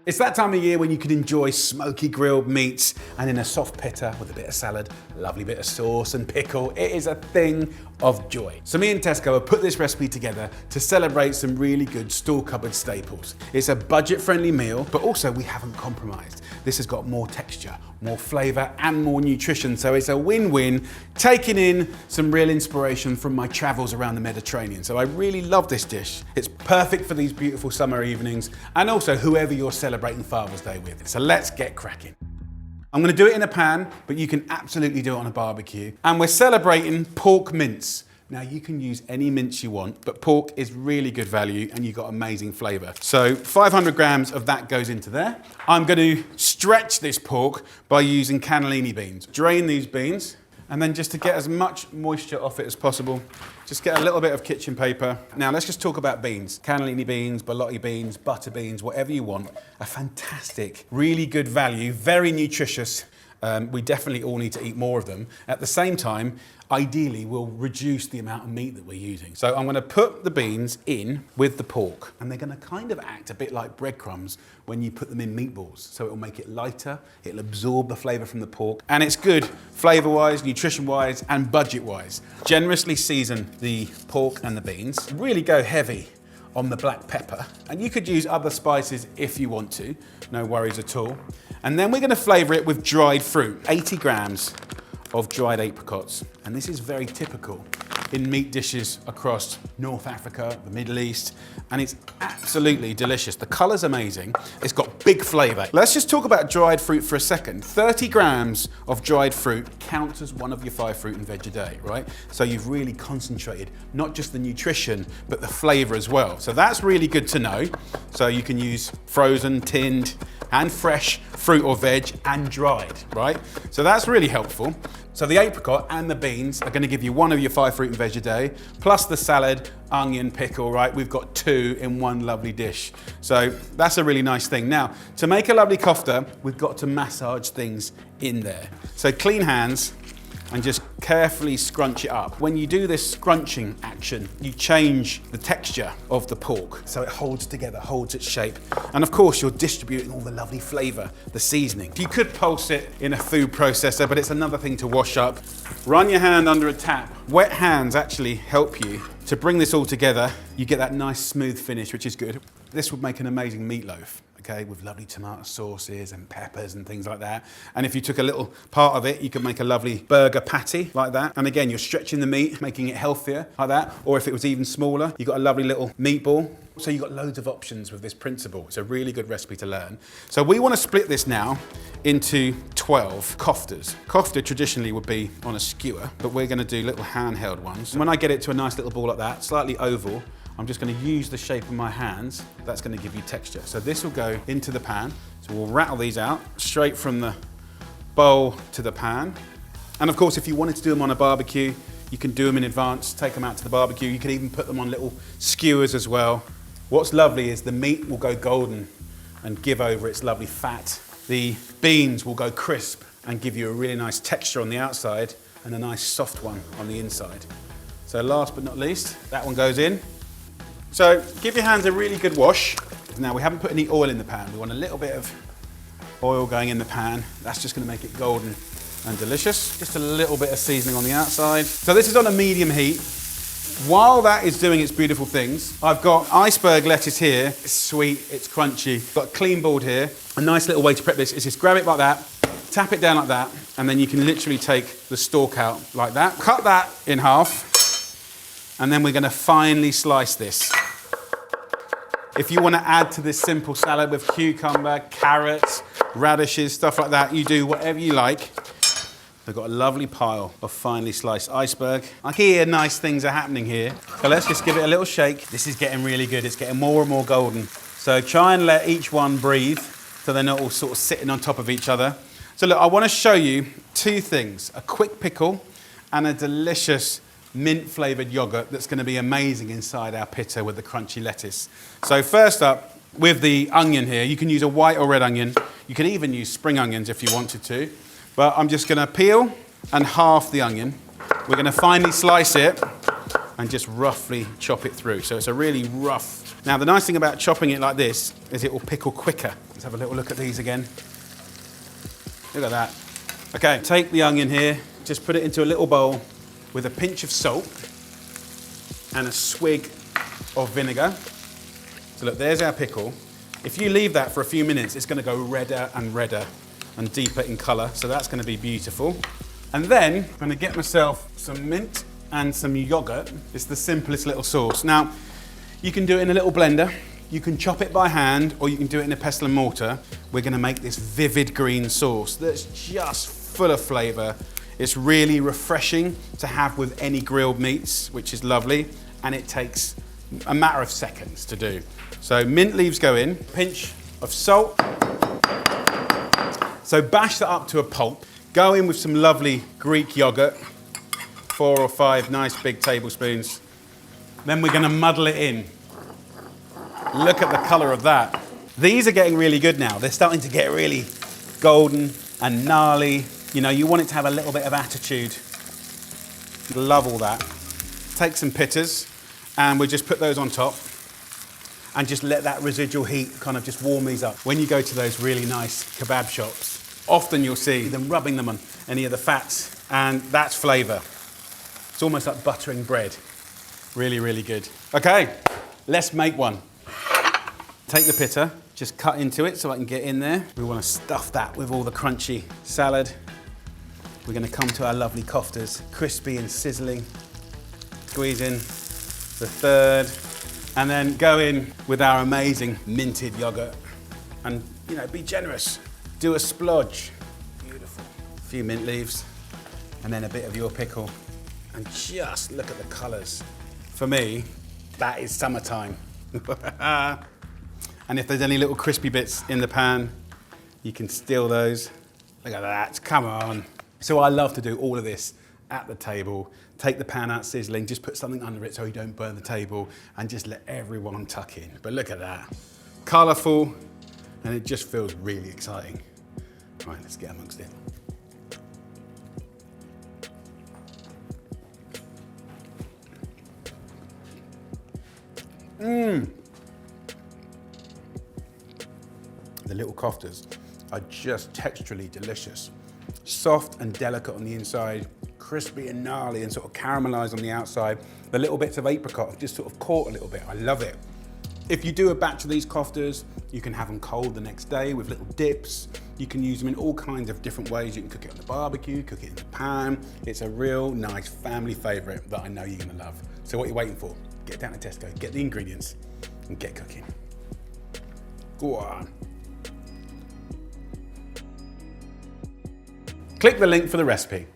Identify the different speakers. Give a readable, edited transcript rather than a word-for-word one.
Speaker 1: It's that time of year when you can enjoy smoky grilled meats and in a soft pita with a bit of salad, a lovely bit of sauce and pickle. It is a thing of joy. So me and Tesco have put this recipe together to celebrate some really good store cupboard staples. It's a budget-friendly meal, but also we haven't compromised. This has got more texture, more flavor and more nutrition, so it's a win-win, taking in some real inspiration from my travels around the Mediterranean. So I really love this dish. It's perfect for these beautiful summer evenings and also whoever you're celebrating Father's Day with. So let's get cracking. I'm going to do it in a pan, but you can absolutely do it on a barbecue. And we're celebrating pork mince. Now you can use any mince you want, but pork is really good value and you've got amazing flavor. So 500 grams of that goes into there. I'm going to stretch this pork by using cannellini beans. Drain these beans, and then just to get as much moisture off it as possible, just get a little bit of kitchen paper. Now let's just talk about beans. Cannellini beans, borlotti beans, butter beans, whatever you want. A fantastic, really good value, very nutritious. We definitely all need to eat more of them. At the same time, ideally, we'll reduce the amount of meat that we're using. So I'm gonna put the beans in with the pork, and they're gonna kind of act a bit like breadcrumbs when you put them in meatballs. So it'll make it lighter, it'll absorb the flavor from the pork, and it's good flavor-wise, nutrition-wise, and budget-wise. Generously season the pork and the beans. Really go heavy on the black pepper, and you could use other spices if you want to, no worries at all. And then we're gonna flavor it with dried fruit, 80 grams of dried apricots. And this is very typical in meat dishes across North Africa, the Middle East, and it's absolutely delicious. The color's amazing. It's got big flavor. Let's just talk about dried fruit for a second. 30 grams of dried fruit counts as one of your 5 fruit and veg a day, right? So you've really concentrated, not just the nutrition, but the flavor as well. So that's really good to know. So you can use frozen, tinned, and fresh fruit or veg and dried, right? So that's really helpful. So the apricot and the beans are gonna give you one of your 5 fruit and veg a day, plus the salad, onion, pickle, right? We've got 2 in one lovely dish. So that's a really nice thing. Now, to make a lovely kofta, we've got to massage things in there. So clean hands and just carefully scrunch it up. When you do this scrunching action, you change the texture of the pork. So it holds together, holds its shape. And of course, you're distributing all the lovely flavor, the seasoning. You could pulse it in a food processor, but it's another thing to wash up. Run your hand under a tap. Wet hands actually help you to bring this all together. You get that nice smooth finish, which is good. This would make an amazing meatloaf. Okay, with lovely tomato sauces and peppers and things like that. And if you took a little part of it, you could make a lovely burger patty like that. And again, you're stretching the meat, making it healthier like that. Or if it was even smaller, you've got a lovely little meatball. So you've got loads of options with this principle. It's a really good recipe to learn. So we want to split this now into 12 koftas. Kofta traditionally would be on a skewer, but we're going to do little handheld ones. And when I get it to a nice little ball like that, slightly oval, I'm just going to use the shape of my hands. That's going to give you texture. So this will go into the pan. So we'll rattle these out straight from the bowl to the pan. And of course, if you wanted to do them on a barbecue, you can do them in advance, take them out to the barbecue. You can even put them on little skewers as well. What's lovely is the meat will go golden and give over its lovely fat. The beans will go crisp and give you a really nice texture on the outside and a nice soft one on the inside. So last but not least, that one goes in. So give your hands a really good wash. Now we haven't put any oil in the pan. We want a little bit of oil going in the pan. That's just gonna make it golden and delicious. Just a little bit of seasoning on the outside. So this is on a medium heat. While that is doing its beautiful things, I've got iceberg lettuce here. It's sweet, it's crunchy. Got a clean board here. A nice little way to prep this is just grab it like that, tap it down like that, and then you can literally take the stalk out like that. Cut that in half. And then we're gonna finely slice this. If you wanna add to this simple salad with cucumber, carrots, radishes, stuff like that, you do whatever you like. We've got a lovely pile of finely sliced iceberg. I can hear nice things are happening here. So let's just give it a little shake. This is getting really good. It's getting more and more golden. So try and let each one breathe so they're not all sort of sitting on top of each other. So look, I wanna show you 2 things, a quick pickle and a delicious mint flavored yogurt that's going to be amazing inside our pita with the crunchy lettuce. So first up, with the onion here, you can use a white or red onion. You can even use spring onions if you wanted to. But I'm just going to peel and half the onion. We're going to finely slice it and just roughly chop it through. So it's a really rough. Now the nice thing about chopping it like this is it will pickle quicker. Let's have a little look at these again. Look at that. Okay, take the onion here, just put it into a little bowl with a pinch of salt and a swig of vinegar. So look, there's our pickle. If you leave that for a few minutes, it's going to go redder and deeper in colour, so that's going to be beautiful. And then I'm going to get myself some mint and some yogurt. It's the simplest little sauce. Now, you can do it in a little blender, you can chop it by hand, or you can do it in a pestle and mortar. We're going to make this vivid green sauce that's just full of flavour. It's really refreshing to have with any grilled meats, which is lovely, and it takes a matter of seconds to do. So mint leaves go in, pinch of salt. So bash that up to a pulp. Go in with some lovely Greek yogurt, 4 or 5 nice big tablespoons. Then we're gonna muddle it in. Look at the color of that. These are getting really good now. They're starting to get really golden and gnarly. You know, you want it to have a little bit of attitude. Love all that. Take some pitters and we just put those on top and just let that residual heat kind of just warm these up. When you go to those really nice kebab shops, often you'll see them rubbing them on any of the fats, and that's flavor. It's almost like buttering bread. Really, really good. Okay, let's make one. Take the pitta, just cut into it so I can get in there. We want to stuff that with all the crunchy salad. We're going to come to our lovely koftes, crispy and sizzling. Squeeze in the third, and then go in with our amazing minted yogurt. And, you know, be generous. Do a splodge. Beautiful. A few mint leaves, and then a bit of your pickle. And just look at the colours. For me, that is summertime. And if there's any little crispy bits in the pan, you can steal those. Look at that, come on. So I love to do all of this at the table. Take the pan out sizzling, just put something under it so you don't burn the table, and just let everyone tuck in. But look at that. Colourful, and it just feels really exciting. Right, let's get amongst it. The little koftes are just texturally delicious. Soft and delicate on the inside, crispy and gnarly and sort of caramelized on the outside. The little bits of apricot have just sort of caught a little bit. I love it. If you do a batch of these koftes, you can have them cold the next day with little dips. You can use them in all kinds of different ways. You can cook it on the barbecue, cook it in the pan. It's a real nice family favorite that I know you're gonna love. So what are you waiting for? Get down to Tesco, get the ingredients, and get cooking. Go on. Click the link for the recipe.